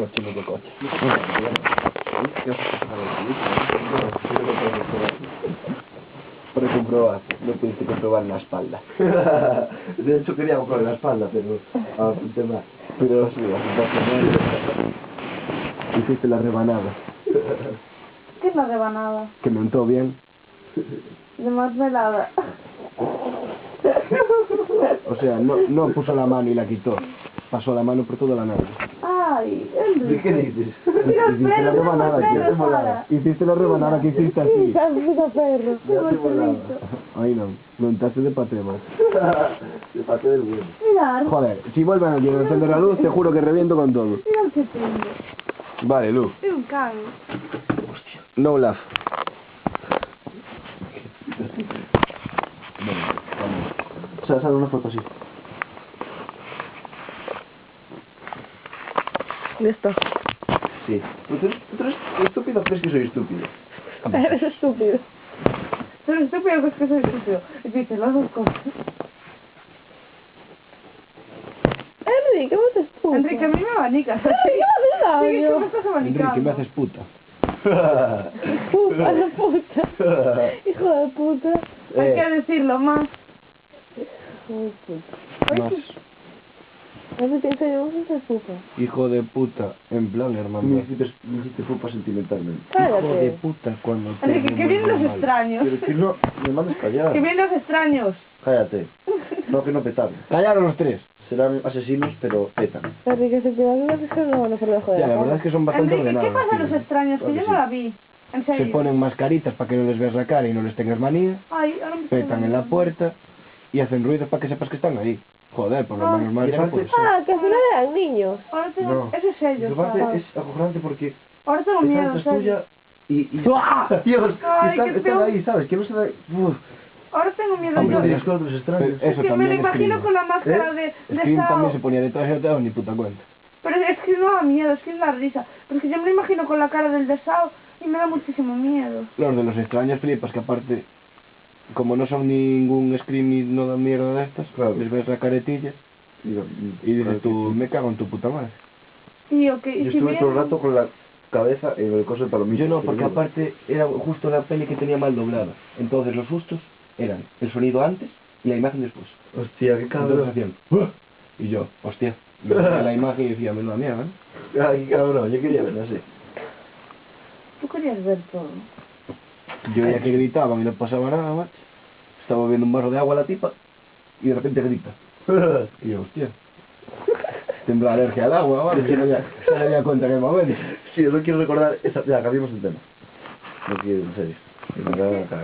coche, medio coche. Para comprobar, no pudiste comprobar la espalda. De hecho quería comprobar la espalda, pero apunté mal. Pero sí, hiciste la rebanada. ¿Qué es la rebanada? Que me entró bien. De mermelada. O sea, no puso la mano y la quitó. Pasó la mano por toda la nariz. Ay, ¿De Enrique. qué dices? Hiciste la rebanada que hiciste la rebanada que hiciste así. Puta perro. Ya te volaba. Ay no, montaste de patema. De parte del bueno. Mirar. Joder, si vuelven aquí a encender la luz, te juro que reviento con todo. Mira el que tengo. Vale, Luz. Es un can. No laugh. O sea, sale una foto así. Listo. Sí. ¿Tú eres estúpido o crees que soy estúpido? Eres estúpido. Soy estúpido o es que soy estúpido. Y dices las dos cosas. Enrique, ¿qué me haces puta? Enrique, a mí me abanicas. ¿Qué me haces Enrique, me estás abanicando. me haces puta. Puta, la puta. Hijo de puta. Hay que decirlo más. Hijo de puta. Más. No me pienso yo, vos sos puta. Hijo de puta, en plan, hermano. Me hiciste fupa sentimentalmente. Hijo de Cállate. puta cuando te Enrique, que vienen los extraños. Pero que no, me mandes callar. Que vienen los extraños. Cállate. No, que no petan. Callaron los tres. Serán asesinos, pero petan. Enrique, se te va a dejar no van a por debajo de Ya, la la verdad es que son bastante Enrique, ¿qué ordenados. pasa a los tío. extraños? Que yo no la vi. En Se serio. ponen mascaritas para que no les veas la cara y no les tengas manía. Ay, ahora me estoy Petan en la puerta y hacen ruidos para que sepas que están ahí. Joder, por lo Ah, menos mal y ya no aparte- puede ser. Ah, que al final eran niños. Ahora tengo... No. Ese es ellos. Y aparte es acojonante porque Ahora tengo esa miedo, nota es ¿sabes? tuya y... ¡Ah! Dios, Ay, qué están feo. ahí, ¿sabes? Que no se da... Uf, Ahora tengo miedo hombre, yo. de las otros extraños. Eso Es que me lo también imagino Scream. con la máscara de Scream Sao. también se ponía detrás y no te daba ni puta cuenta. Pero es que no da miedo, es que es la risa. Pero es que yo me lo imagino con la cara del de Sao y me da muchísimo miedo. Los de los extraños flipas que aparte, como no son ningún Scream y no dan mierda de estas, Claro. les ves la caretilla y dices tú, me cago en tu puta madre. Y ok, Yo y si estuve bien... todo el rato con la cabeza en el coso de palomillo. Yo no, porque aparte era justo la peli que tenía mal doblada. Entonces los sustos eran el sonido antes y la imagen después. Hostia, qué Entonces cabrón. hacían "Uah", y yo, hostia, me veía la imagen y decía, menuda mierda, ¿no? Ay, qué cabrón, yo quería verlo así. Tú querías ver todo. Yo veía que gritaban y no pasaba nada, macho. Estaba bebiendo un vaso de agua a la tipa y de repente grita. Y yo, hostia, tendrá alergia al agua, ¿vale? Se me había cuenta en el momento. Sí, yo no quiero recordar esa... Ya, cambiemos el tema. No quiero, en serio. Me da-